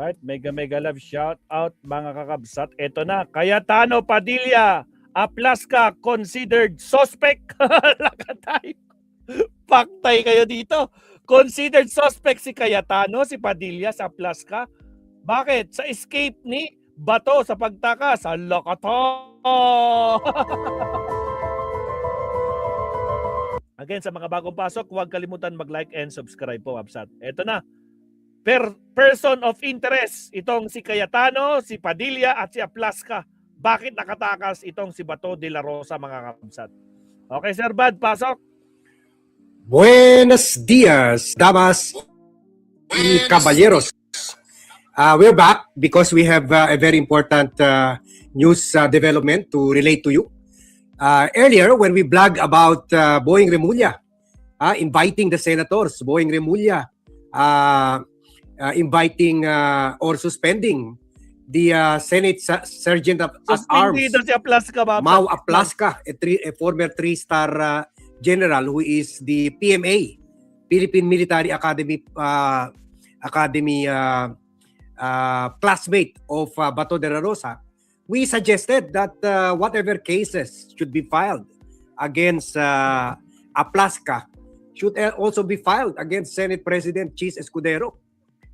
Alright, mega love shout out mga kakabsat. Ito na, Cayetano Padilla, Aplaska considered suspect. Lakatay. Paktay kayo dito. Considered suspect si Cayetano, si Padilla sa Aplaska. Bakit? Sa escape ni Bato sa pagtakas. Lakata. Again, sa mga bagong pasok, huwag kalimutan mag-like and subscribe po, Absat. Ito na. Person of interest, itong si Cayetano, si Padilla at si Aplaska. Bakit nakatakas itong si Bato de la Rosa, mga Kabsat? Okay, Sir Bad, pasok. Buenos dias, damas y caballeros. We're back because we have a very important news development to relate to you. Earlier, when we blogged about Boeing Remulla, inviting the senators, Boeing Remulla, inviting or suspending the Senate Sergeant at Arms, si Aplaska, Mau Aplaska, a former three-star general who is the PMA, Philippine Military Academy classmate of Bato de la Rosa. We suggested that whatever cases should be filed against Aplaska should also be filed against Senate President Chis Escudero,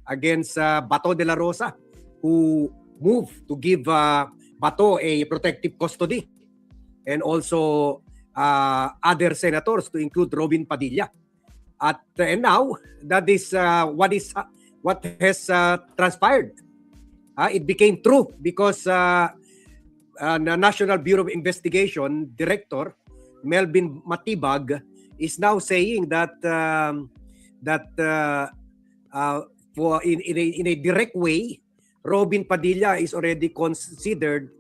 against Bato de la Rosa, who moved to give Bato a protective custody, and also other senators, to include Robin Padilla. And now that is what has transpired. It became true because the National Bureau of Investigation Director Melvin Matibag is now saying that in a direct way, Robin Padilla is already considered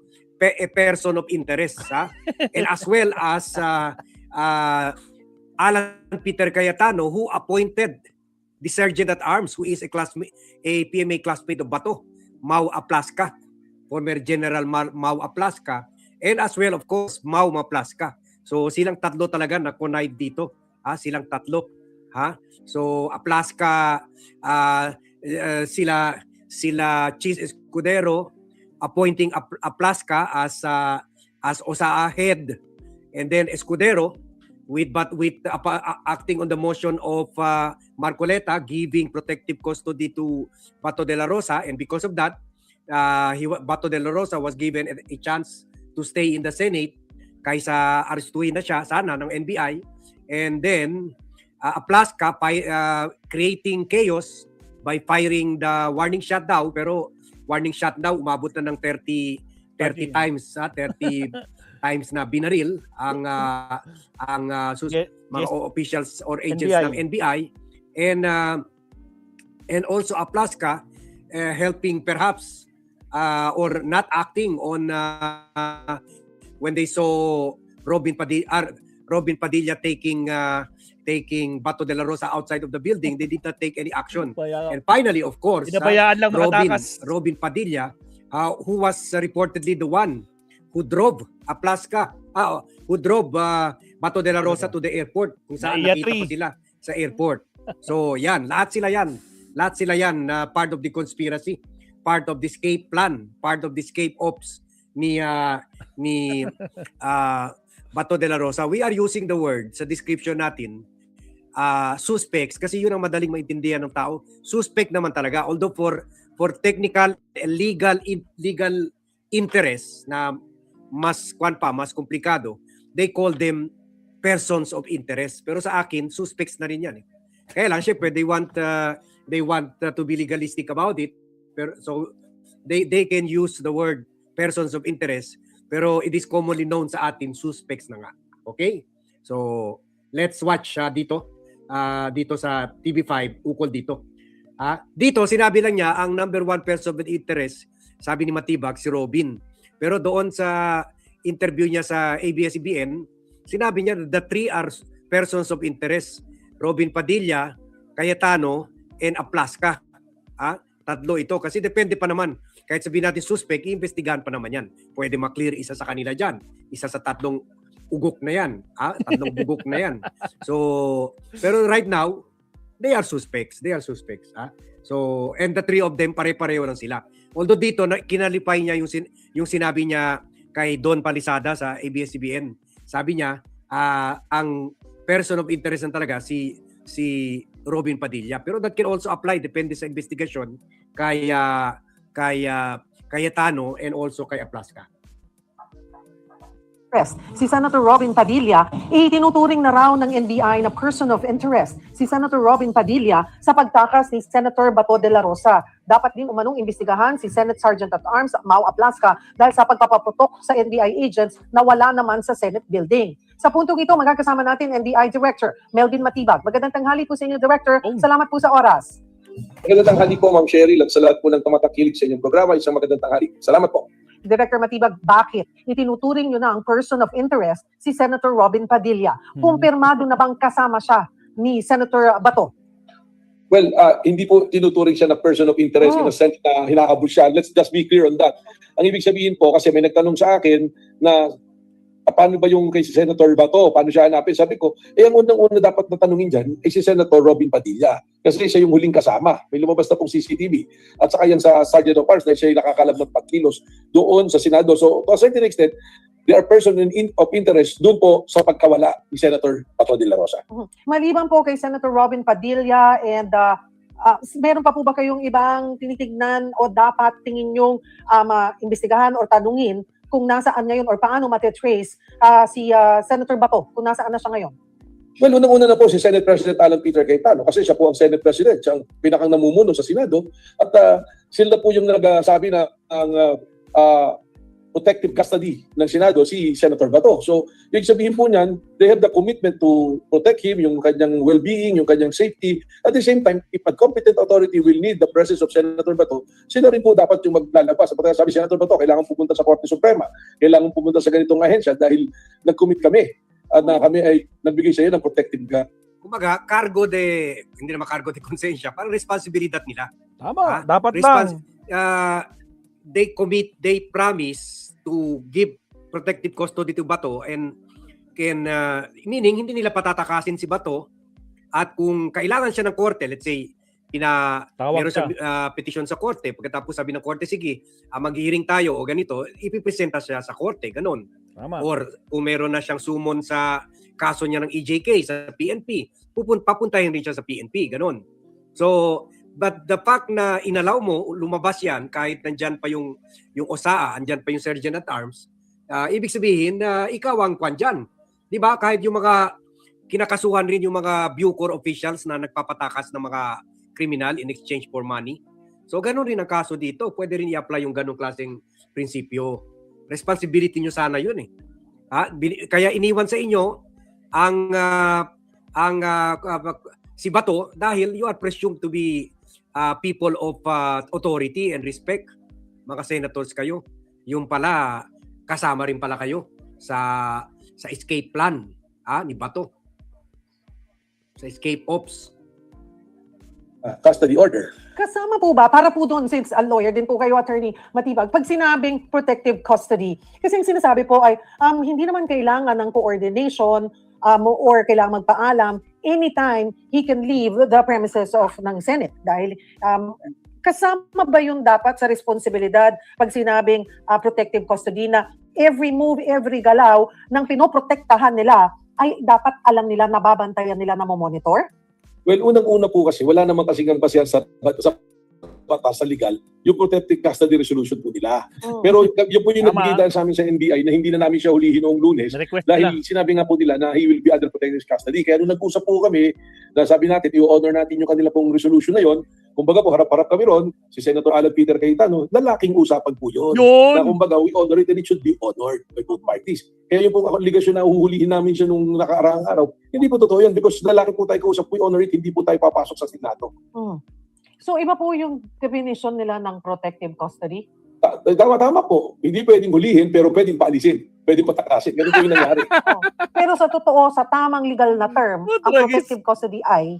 a person of interest, and as well as Alan Peter Cayetano, who appointed the Sergeant at Arms, who is a PMA classmate of Bato, Mau Aplaska, former General Mau Aplaska, and as well, of course, Mau Maplaska. So silang tatlo talaga na connive dito. Silang tatlo. So Aplaska, sila Chis Escudero appointing Aplaska as OSA head, and then Escudero with acting on the motion of Marcoleta, giving protective custody to Bato de la Rosa, and because of that, Bato de la Rosa was given a chance to stay in the Senate kaysa arestuhin na siya sana ng NBI, and then Aplaska creating chaos by firing the warning shot daw, pero warning shot daw umabot na ng 30 times, 30 times na binaril ang mga officials or agents NBI. ng NBI, and also Aplaska helping perhaps or not acting on when they saw Robin Padilla taking Bato de la Rosa outside of the building. They did not take any action. And finally, of course, Robin Padilla, who was reportedly the one who drove Aplaska, who drove Bato de la Rosa to the airport, kung saan nakita pa sila sa airport. So yan, lahat sila yan part of the conspiracy, part of the escape plan, part of the escape ops ni Bato de la Rosa. We are using the word sa description natin, suspects, kasi yun ang madaling maintindihan ng tao. Suspect naman talaga, although for technical legal interest na mas komplikado, they call them persons of interest. Pero sa akin, suspects na rin yan. Kaya lang, syempre, they want to be legalistic about it. Pero, so they can use the word persons of interest, pero it is commonly known sa atin, suspects na nga. Okay? So, let's watch dito sa TV5, ukol dito. Dito, sinabi lang niya, ang number one person of interest, sabi ni Matibag, si Robin. Pero doon sa interview niya sa ABS-CBN, sinabi niya the three are persons of interest. Robin Padilla, Cayetano, and Aplaska. Tatlo ito. Kasi depende pa naman. Kahit sabihin natin suspect, iimbestigahan pa naman yan. Pwede maklear isa sa kanila dyan. Isa sa tatlong ugok na yan. Tatlong bugok na yan. So, pero right now, they are suspects. They are suspects. So, and the three of them, pare-pareho lang sila. Although dito, kinalipay niya yung sinabi niya kay Don Palisada sa ABS-CBN. Sabi niya, ang person of interest talaga si Robin Padilla. Pero that can also apply, depende sa investigation, kay Cayetano and also kay Aplasca. Si Senator Robin Padilla, itinuturing na raw ng NBI na person of interest si Senator Robin Padilla sa pagtakas ni Senator Bato de la Rosa. Dapat din umanong imbestigahan si Senate Sergeant at Arms Mau Aplasca dahil sa pagpapaputok sa NBI agents na wala naman sa Senate building. Sa puntong ito, magkakasama natin NBI Director Melvin Matibag. Magandang tanghali po sa inyo, Director. Salamat po sa oras. Magandang tanghali po, Ma'am Cheryl, at sa lahat po ng tumatakilig sa inyong programa, isang magandang tanghali. Salamat po. Director Matibag, bakit itinuturing nyo na ang person of interest si Senator Robin Padilla? Kumpirmado na bang kasama siya ni Senator Bato? Well, hindi po tinuturing siya na person of interest in a sense na hinahabol siya. Let's just be clear on that. Ang ibig sabihin po, kasi may nagtanong sa akin na paano ba yung kay si Senator Bato? Paano siya hanapin? Sabi ko, ang unang-una dapat natanungin dyan ay si Senator Robin Padilla. Kasi siya yung huling kasama. May lumabas na pong CCTV. At saka yan sa Sergeant of Arms na siya yung nakakalab ng pagkilos doon sa Senado. So, to a certain extent, they are person of interest doon po sa pagkawala ni Senator Bato de la Rosa. Maliban po kay Senator Robin Padilla and meron pa po ba kayong ibang tinitignan o dapat tingin nyong imbestigahan o tanungin kung nasaan ngayon or paano matitrace si Senator Bato, kung nasaan na siya ngayon? Well, unang-una na po si Senate President Alan Peter Cayetano kasi siya po ang Senate President, siya ang pinakang namumuno sa Senado at sila po yung nagsabi na ang protective custody ng Senado si Senator Bato. So, yung sabihin po niyan, they have the commitment to protect him, yung kanyang well-being, yung kanyang safety. At the same time, if a competent authority will need the presence of Senator Bato, sila rin po dapat yung maglalabas. Sapagkat sabi Senator Bato, kailangan pumunta sa Korte Suprema, kailangan pumunta sa ganitong ahensya dahil nag-commit kami at na kami ay nagbigay sa iyo ng protective Kumbaga, hindi naman cargo de consensya, parang responsibilidad nila. Tama, dapat lang. They promise to give protective custody to Bato and meaning hindi nila patatakasin si Bato at kung kailangan siya ng korte, let's say, meron siya petition sa korte, pagkatapos sabi ng korte, sige, mag-hearing tayo o ganito, ipipresenta siya sa korte, ganon. Tama. Or kung meron na siyang sumon sa kaso niya ng EJK sa PNP, papuntahin rin siya sa PNP, ganon. So, but the fact na inalaw mo, lumabas yan, kahit nandyan pa yung OSAA, andyan pa yung Sergeant at Arms, ibig sabihin na ikaw ang kwan dyan. Di ba? Kahit yung mga kinakasuhan rin yung mga Bucor officials na nagpapatakas ng mga criminal in exchange for money. So, ganun rin ang kaso dito. Pwede rin i-apply yung ganung klaseng prinsipyo. Responsibility nyo sana yun eh. Kaya iniwan sa inyo si Bato dahil you are presumed to be people of authority and respect. Mga senators kayo. Yung pala, kasama rin pala kayo sa escape plan ni Bato. Sa escape ops. custody order. Kasama po ba, para po doon, since a lawyer din po kayo, Attorney Matibag, pag sinabing protective custody, kasi yung sinasabi po ay hindi naman kailangan ng coordination or kailangan magpaalam, anytime he can leave the premises of ng Senate. Dahil kasama ba yung dapat sa responsibilidad pag sinabing protective custody na every move, every galaw ng pinoprotektahan nila ay dapat alam nila, nababantayan nila na monitor? Well, unang-una po kasi, wala naman kasing ang basihan sa batas sa legal, yung protective custody resolution po nila. Pero yun po yung nagbigay dahil sa amin sa NBI na hindi na namin siya hulihin noong Lunes dahil sinabi nga po nila na he will be under protective custody. Kaya nung nag-usap po kami, na sabi natin, i-honor natin yung kanila pong resolution na yon. Kumbaga po, harap-harap kami ron, si Senator Alan Peter Cayetano, lalaking usapan po yun. Na kumbaga, we honor it and it should be honored by both parties. Kaya yung po ligasyon na uhulihin namin siya nung nakaraang araw, hindi po totoo yan because lalaki po tayo kausap, we honor it, hindi po tayo papasok sa Senado. So iba po yung definition nila ng protective custody? Tama po. Hindi pwedeng hulihin pero pwedeng paalisin. Pwedeng patakasin. Ganun po yung nangyari. Pero sa totoo, sa tamang legal na term, ang protective custody ay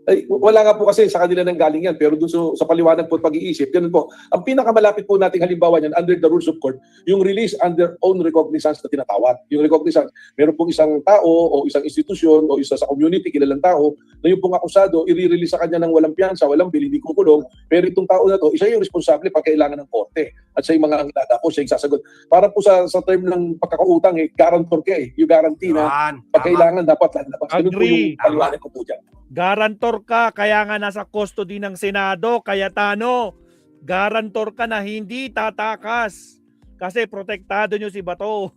Ay, wala nga po kasi sa kanila nang galing yan, pero doon sa paliwanag po at pag-iisip, ganun po. Ang pinakamalapit po nating halimbawa niyan, under the rules of court, yung release under own recognizance na tinatawag. Yung recognizance, meron pong isang tao o isang institusyon o isa sa community, kilalang tao, na yung pong akusado, i-release sa kanya ng walang piyansa, walang bil, hindi kukulong, pero itong tao na to, isa yung responsable pag kailangan ng korte. At sa mga anglada po, siya yung sasagot. Para po sa term ng pagkakautang, guarantor ka eh. You guarantee na pag kailangan dapat lalabas. Ganun po yung paliwanag ko po dyan. Garantor ka, kaya nga nasa custody ng Senado, Cayetano. Garantor ka na hindi tatakas. Kasi protektado nyo si Bato.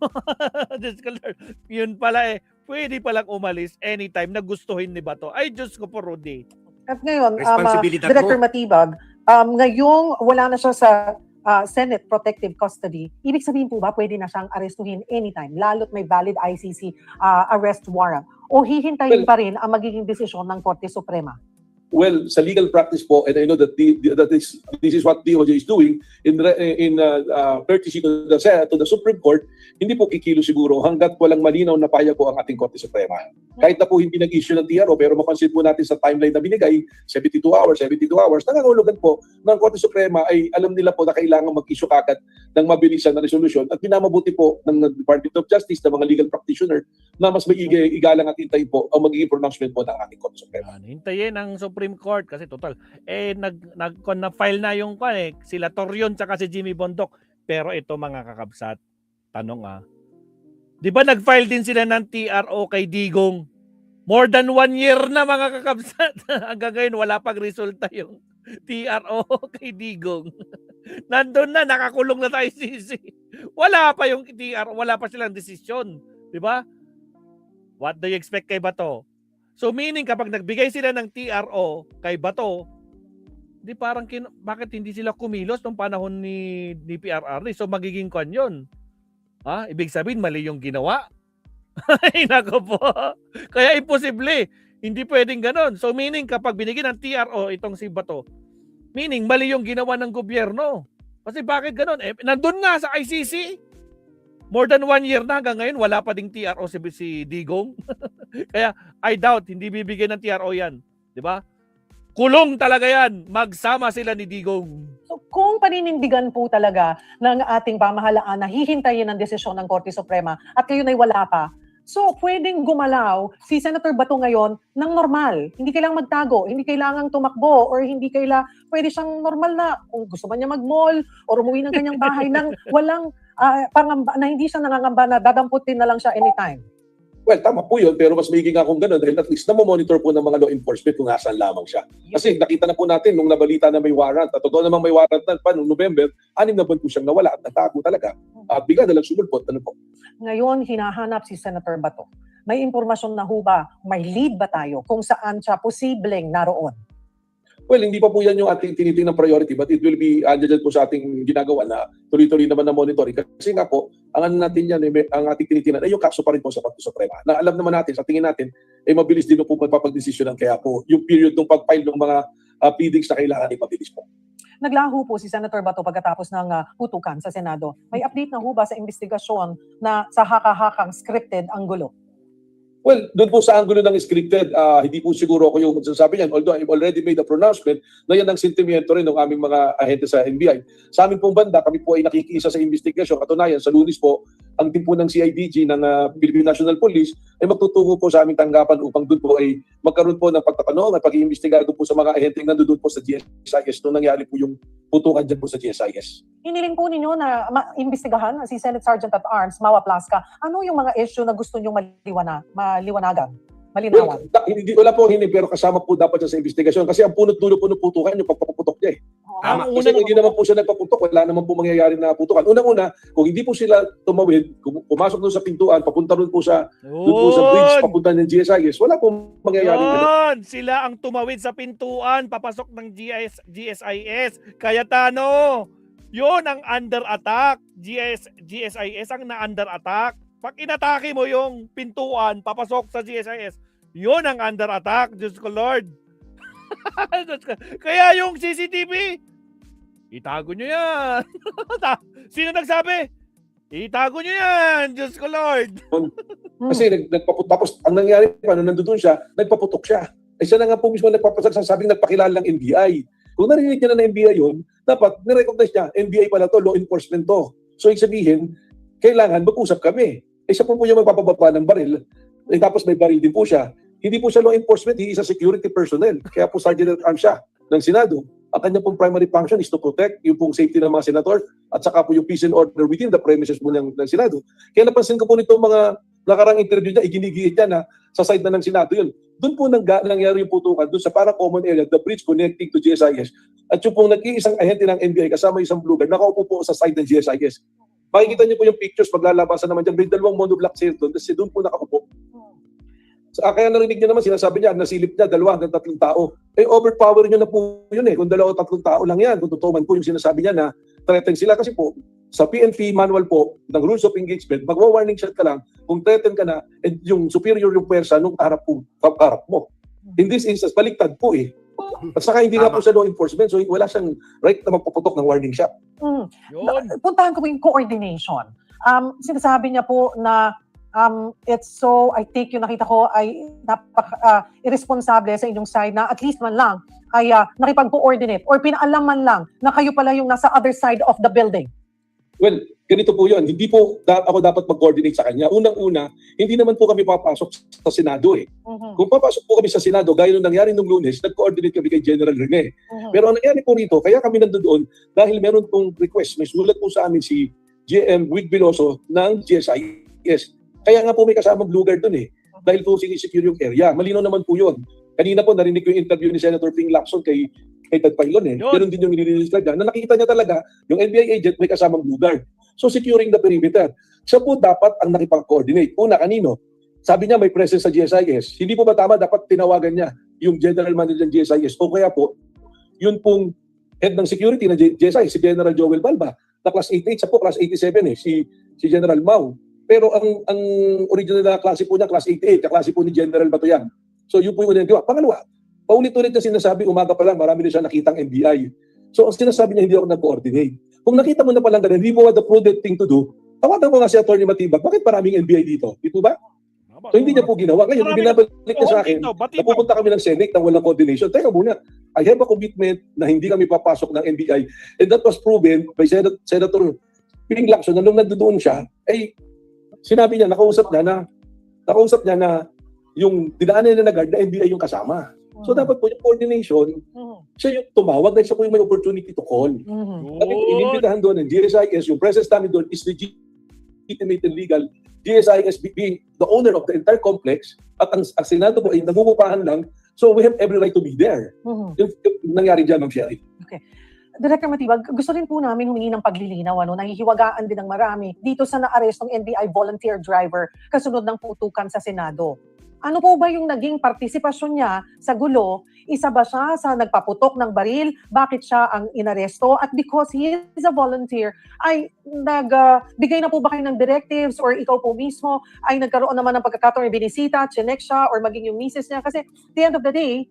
Yun pala pwede palang umalis anytime na gustuhin ni Bato. Ay, Diyos ko po, Rudy. At ngayon, Responsibilidad Director mo. Matibag, ngayong wala na siya sa Senate Protective Custody, ibig sabihin po ba pwede na siyang arestuhin anytime, lalo't may valid ICC arrest warrant? O hihintayin pa rin ang magiging desisyon ng Korte Suprema? Well, sa legal practice po, and I know that this is what DOJ is doing in courtesy to the Supreme Court, hindi po kikilo siguro hanggat walang malinaw na pahayag po ang ating Korte Suprema. Kahit na po hindi nag-issue ng TRO, pero mapansin po natin sa timeline na binigay, 72 hours, nangangahulugan po ng Korte Suprema ay alam nila po na kailangan mag-issue kagad ng mabilisan na resolution at pinamabuti po ng Department of Justice, ng mga legal practitioner, na mas igalang at hintayin po ang magiging pronouncement po ng ating Korte Suprema. Hintayin ang Supreme Court kasi total na-file na yung sila Torion tsaka si Jimmy Bondoc. Pero ito mga kakabsat, tanong di ba nag-file din sila ng TRO kay Digong? More than 1 year na mga kakabsat. Hanggang ngayon wala pang resulta yung TRO kay Digong. Nandun na, nakakulong na tayo sisi. Wala pa yung TRO, wala pa silang desisyon. Di ba? What do you expect kay Bato? So meaning kapag nagbigay sila ng TRO kay Bato, di parang bakit hindi sila kumilos nung panahon ni PRRD? So magiging kwan yun. Ibig sabihin mali yung ginawa. Ay nako po. Kaya imposible. Hindi pwedeng ganon. So meaning kapag binigyan ng TRO itong si Bato, meaning mali yung ginawa ng gobyerno. Kasi bakit ganon? Nandun nga sa ICC. More than 1 year na hanggang ngayon wala pa ding TRO si Digong. Kaya I doubt hindi bibigyan ng TRO yan, 'di ba? Kulong talaga yan. Magsama sila ni Digong. So kung paninindigan po talaga ng ating pamahalaan na hihintayin ang desisyon ng Korte Suprema at kayo ay wala pa, so pwedeng gumalaw si Senator Bato ngayon ng normal. Hindi kailangang magtago, hindi kailangang tumakbo, or pwede siyang normal na kung gusto man niya mag-mall or umuwi ng kanyang bahay nang walang pangamba, na hindi siya nangangamba na dadamputin na lang siya anytime. Well, tama po yun, pero mas maiging akong gano'n dahil at least na-monitor po ng mga law enforcement kung nasaan lamang siya. Kasi nakita na po natin nung nabalita na may warrant, at totoo namang may warrant na pa noong November, 6 na buwan po siyang nawala at natago talaga. At bigla na lang sumulpot. Ano po? Ngayon, hinahanap si Senator Bato. May impormasyon na ho ba, may lead ba tayo kung saan siya posibleng naroon? Well, hindi pa po yan yung ating tinitingnan priority, but it will be andyan po sa ating ginagawa na tuloy-tuloy naman na monitoring. Kasi nga po, ang ano natin yan, ang ating tinitingnan ay yung kaso pa rin po sa Korte Suprema. Na alam naman natin, sa tingin natin, mabilis din po magpapagdesisyonan. Kaya po, yung period ng pag-file ng mga pleadings na kailangan ay mabilis po. Naglaho po si Senator Bato pagkatapos ng putukan sa Senado. May update na ho ba sa investigasyon na sa haka-hakang scripted ang gulo? Well, doon po sa angulo ng scripted, hindi po siguro ako yung magsasabi niyan. Although I've already made a pronouncement na yan ang sentimiento rin ng aming mga ahente sa NBI. Sa aming pong banda, kami po ay nakikiisa sa investigasyon. Katunayan, sa Lunes po, ang team po ng CIDG ng Philippine National Police ay magtutungo po sa aming tanggapan upang doon po ay magkaroon po ng pagtatanong at pag-iimbestiga doon po sa mga ahenteng nandoon po sa GSIS nung nangyari po yung putukan dyan po sa GSIS. Hiniling po ninyo na maimbestigahan si Senate Sergeant at Arms, Mawa Plasca. Ano yung mga issue na gusto nyo malinawan? Well, wala po hindi, pero kasama po dapat siya sa investigasyon. Kasi ang punot-dulo po ng putukan, yung pagpaputok niya eh. Tama. Kasi kung hindi naman po siya nagpaputok, wala naman po mangyayari na putukan. Unang-una, kung hindi po sila tumawid, pumasok doon sa pintuan, papunta doon po sa bridge, papunta ng GSIS, wala po mangyayari. Sila ang tumawid sa pintuan, papasok ng GSIS. Cayetano, yun ang under attack. GSIS ang na-under attack. Pag inatake mo yung pintuan, papasok sa GSIS, yun ang under attack. Diyos ko Lord. Kaya yung CCTV, itago nyo yan. Sino nagsabi? Itago nyo yan. Diyos ko Lord. Kasi nagpaputok. Tapos ang nangyari pa, nung nandun siya, nagpaputok siya. siya na nga po mismo sabing nagpakilala ng NBI. Kung narinig niya na ng NBI yun, dapat nirecognize niya, NBI pala to, law enforcement to. So, ibig sabihin, kailangan mag-usap kami. Siya po yung magpapababa ng baril, tapos may baril din po siya. Hindi po siya law enforcement, he is a security personnel. Kaya po Sergeant at Arms siya ng Senado. Ang kanya pong primary function is to protect yung pong safety ng mga senator at saka po yung peace and order within the premises po ng Senado. Kaya napansin ko po nitong mga nakarang interview niya, iginigiit niya na sa side na ng Senado yun. Doon po nangyari yung putukan doon sa para common area, the bridge connecting to GSIS. At yung pong nag-iisang ahente ng NBI kasama isang blue guard, nakaupo po sa side ng GSIS. Makikita niyo po yung pictures paglalabasan naman dyan. May dalawang monoblock sale doon kasi doon po nakaupo. So, kaya narinig niya naman, sinasabi niya, nasilip niya 2 hanggang 3 tao. Overpower niyo na po yun kung 2 o 3 tao lang yan. Kung totoo man po yung sinasabi niya na threaten sila kasi po, sa PNP manual po, ng rules of engagement, magwa-warning shot ka lang kung threaten ka na and yung superior yung pwersa nung harap mo. In this instance, baliktad po At saka hindi nga po sa law enforcement, so wala siyang right na magpuputok ng warning shot. Yun. Puntahan ko po yung coordination. Sinasabi niya po na it's so, I think yung nakita ko ay irresponsible sa inyong side na at least man lang ay nakipag-coordinate or pinaalam man lang na kayo pala yung nasa other side of the building. Well, ganito po yun. Hindi po ako dapat mag-coordinate sa kanya. Unang-una, hindi naman po kami papasok sa Senado Kung papasok po kami sa Senado, gaya nung nangyari nung Lunes, nag-coordinate kami kay General Rene. Pero ang nangyari po rito, kaya kami nandoon dahil meron pong request, may sulat po sa amin si GM Wig Veloso ng GSIS. Kaya nga po may kasamang blue guard doon dahil po sinisecure yung area. Malinaw naman po yun. Kanina po narinig ko yung interview ni Senator Ping Lacson kay Ted Pailon Pero din yung nililinis na na nakikita niya talaga yung NBI agent may kasamang blue guard. So securing the perimeter. Siya po dapat ang nakipag-coordinate. Una, kanino? Sabi niya may presence sa GSIS. Hindi po ba tama dapat tinawagan niya yung general manager ng GSIS o kaya po yun pong head ng security ng GSIS, si General Joel Balba, na class 88, siya po class 87 si General Mau. Pero ang original na klase po niya, class 88, kaklase po ni General Batoyan. So yun po yung unang. Pangalawa, paulit-ulit na sinasabi, umaga pa lang, marami na siya nakitang NBI. So ang sinasabi niya, hindi ako nag-coordinate. Kung nakita mo na palang ganun, hindi mo the prudent thing to do, tawagan mo nga si Atty. Matibag, bakit maraming NBI dito? Di po ba? So hindi niya po ginawa. Ngayon, binabalik niya sa akin, napupunta kami ng Senate nang walang coordination. Teka muna, I have a commitment na hindi kami papasok ng NBI. And that was proven by Senator Ping Lacson na nung nandoon siya, sinabi niya, nakausap niya na yung dinaanan na guard na NBI yung kasama. So dapat po yung coordination, siya yung tumawag dahil siya po yung may opportunity to call. At inimbitahan doon ng GSIS, yung presence namin doon is legitimate and legal. GSIS being the owner of the entire complex at ang Senado po ay nangungupahan lang, so we have every right to be there. Yung nangyari dyan, Ma'am Sherry. Okay. Director Matibag, gusto rin po namin humingi ng paglilinaw, nahihiwagaan din ng marami dito sa naarestong NBI volunteer driver kasunod ng putukan sa Senado. Ano po ba yung naging partisipasyon niya sa gulo? Isa ba siya sa nagpaputok ng baril? Bakit siya ang inaresto? At because he is a volunteer, ay nagbigay na po ba kayo ng directives or ikaw po mismo ay nagkaroon naman ng pagkakataon, binisita, chinek siya or maging yung misis niya? Kasi at the end of the day,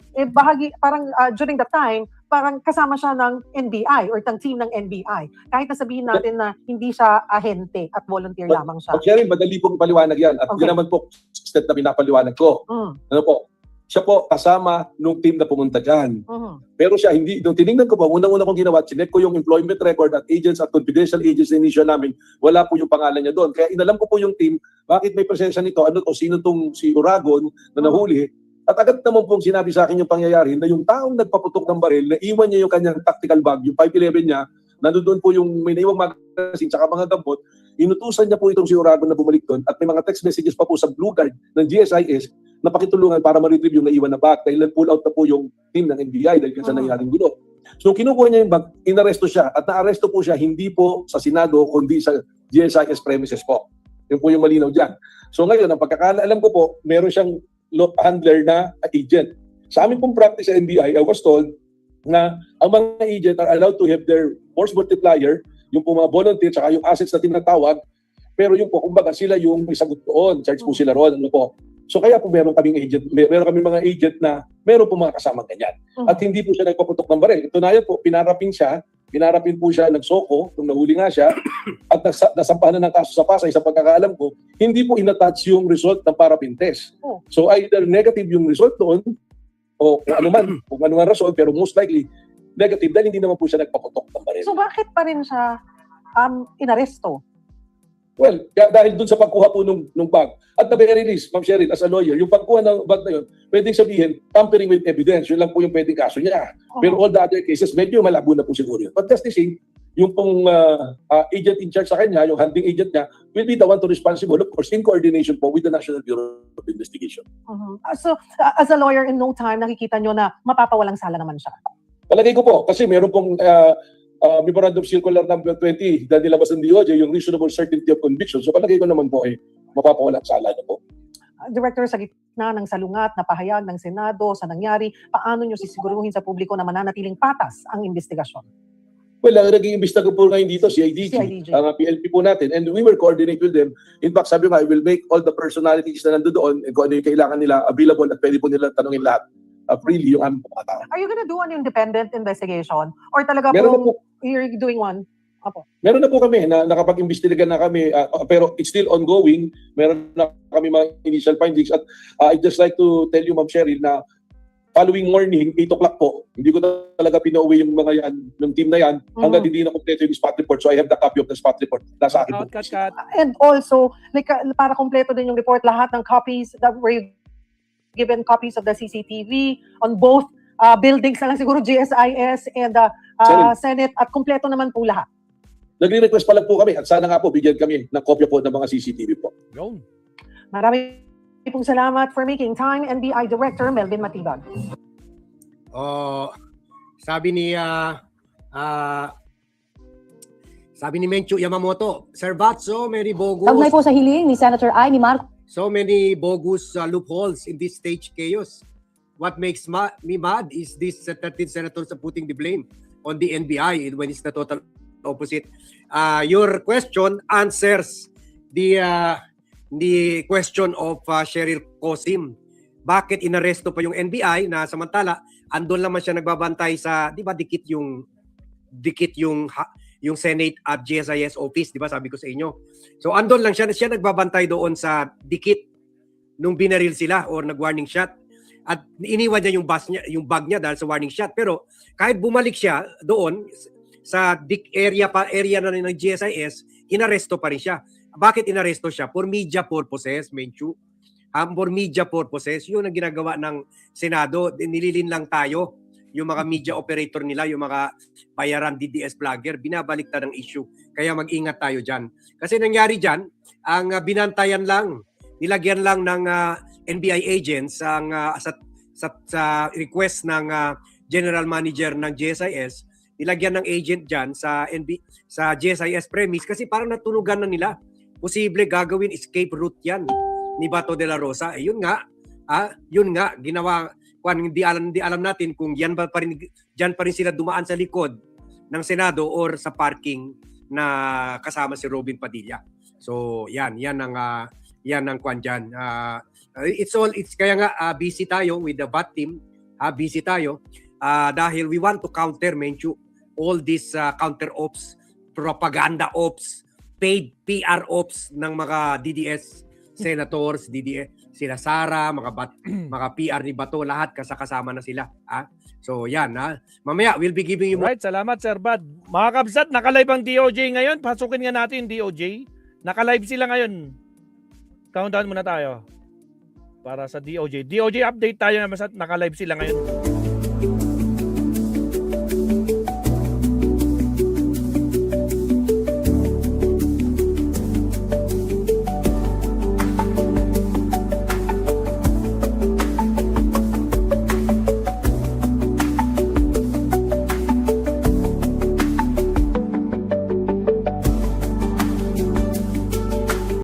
during the time, parang kasama siya ng NBI or ng team ng NBI. Kahit na sabihin natin na hindi siya ahente at volunteer lamang siya. Actually, madali pong paliwanag yan. At yun naman po, step na pinapaliwanag ko. Ano po? Siya po kasama nung team na pumunta dyan. Pero siya, hindi, nung tinignan ko po, unang-una kong ginawa, chinek ko yung employment record at agents at confidential agents na inisyo namin, wala po yung pangalan niya doon. Kaya inalam ko po yung team, bakit may presensya nito, sino tong si Uragon na nahuli. At agad naman pong sinabi sa akin yung pangyayari na yung taong nagpaputok ng baril, na iwan niya yung kanyang tactical bag, yung 511 niya, nandoon po yung may naiwang magazine tsaka mga gambot, inutusan niya po itong si Uragon na bumalik doon at may mga text messages pa po sa blue card ng GSIS na pakitulungan para ma-retrieve yung naiwan na bag dahil pull out na po yung team ng NBI dahil sa nangyaring gulo. So kinukuha niya yung bag, inaresto siya at naaresto po siya hindi po sa Senado kundi sa GSIS premises po. Yun po yung malinaw dyan. So ngayon, ang pagkakaalam ko po, meron siyang handler na agent. Sa amin pong practice sa NBI, I was told na ang mga agent are allowed to have their force multiplier, yung po mga volunteer, saka yung assets na tinatawag, pero yung po, kumbaga sila yung may sagot doon, charge po sila roon, ano po. So kaya po meron kaming mga agent na meron po mga kasama ganyan. At hindi po siya nagpaputok ng baril. Tunayan po, pinarapin po siya ng SOCO, nung nahuli nga siya, at nasampahan na ng kaso sa Pasay, sa pagkakaalam ko, hindi po inattach yung result ng parapin test. So either negative yung result doon, o kung ano man rason, pero most likely negative dahil hindi naman po siya nagpaputok ng baril. So bakit pa rin siya inaresto? Well, dahil dun sa pagkuha po nung bag. At the very least, Ma'am Cheryl, as a lawyer, yung pagkuha ng bag na yun, pwedeng sabihin, tampering with evidence. Yun lang po yung pwedeng kaso niya. Pero all the other cases, medyo malabo na po siguro yun. But just the same, yung pong agent in charge sa kanya, yung hunting agent niya, will be the one to responsible, of course, in coordination po with the National Bureau of Investigation. So, as a lawyer, in no time, nakikita nyo na mapapawalang sala naman siya. Palagay ko po, kasi meron pong Memorandum Circular number 20 na nilabas ng DOJ, yung reasonable certainty of conviction. So palagay ko naman po mapapawalang sala na po. Director, sa gitna ng salungat na pahayag ng Senado sa nangyari, paano nyo sisiguruhin sa publiko na mananatiling patas ang investigasyon? Well, ang naging imbestiga po ngayon dito, CIDG, ang PLP po natin, and we will coordinate with them. In fact, sabi ko, I will make all the personalities na nandoon, kung ano yung kailangan nila available at pwede po nila tanungin lahat. Freely yung aming mga tao. Are you gonna do an independent investigation? Or talaga you're doing one? Apo. Meron na po kami, nakapag-imbestiga na kami, pero it's still ongoing. Meron na kami mga initial findings. At I'd just like to tell you, Ma'am Cheryl, na following morning, 8 o'clock po, hindi ko talaga pinauwi yung mga yan, yung team na yan, hanggang hindi na kompleto yung spot report. So I have the copy of the spot report. Nasa akin po. And also, like, para kompleto din yung report, lahat ng copies that were given copies of the CCTV on both buildings na lang siguro, GSIS and Senate, at kompleto naman po lahat. Nagre-request pa lang po kami at sana nga po bigyan kami ng kopya po ng mga CCTV po. Maraming pong salamat for making time, NBI Director Melvin Matibag. Sabi ni Menchu Yamamoto, Servatso, Mary Bogus. Tagnay po sa hiling ni Senator Ay ni Marco. So many bogus loopholes in this stage chaos. What makes me mad is this 13 senators are putting the blame on the NBI when it's the total opposite. Your question answers the question of Cheryl Cosim. Bakit inaresto pa yung NBI na samantala andun naman siya nagbabantay sa, di ba, dikit yung Senate at GSIS office, di ba, sabi ko sa inyo. So andun lang siya nagbabantay doon sa dikit nung binaril sila or nag-warning shot. At iniwan niya yung bag niya dahil sa warning shot. Pero kahit bumalik siya doon sa area na ng GSIS, inaresto pa rin siya. Bakit inaresto siya? For media purposes, Menchu. For media purposes, yun ang ginagawa ng Senado. Nililin lang tayo. Yung mga media operator nila, yung mga bayaran DDS vlogger, binabaliktad ng issue. Kaya mag-ingat tayo dyan. Kasi nangyari dyan, ang binantayan lang, nilagyan lang ng NBI agents sa request ng general manager ng GSIS, nilagyan ng agent dyan sa GSIS premise kasi parang natunugan na nila. Posible gagawin escape route yan ni Bato de la Rosa. Yun nga, ginawa. Hindi alam natin kung diyan pa rin sila dumaan sa likod ng Senado or sa parking na kasama si Robin Padilla. So yan ang kwan diyan. It's kaya nga busy tayo with the BAT team. Busy tayo dahil we want to counter, Menchu, all these counter ops, propaganda ops, paid PR ops ng mga DDS senators, DDS, sila Sara, mga PR ni Bato, lahat kasama na sila. So yan, mamaya we'll be giving you Right, salamat Sir Bad. Mga kabsat, naka-live ang DOJ ngayon. Pasukin nga natin yung DOJ. Naka-live sila ngayon. Countdown muna tayo para sa DOJ. DOJ update tayo, naka-live sila ngayon.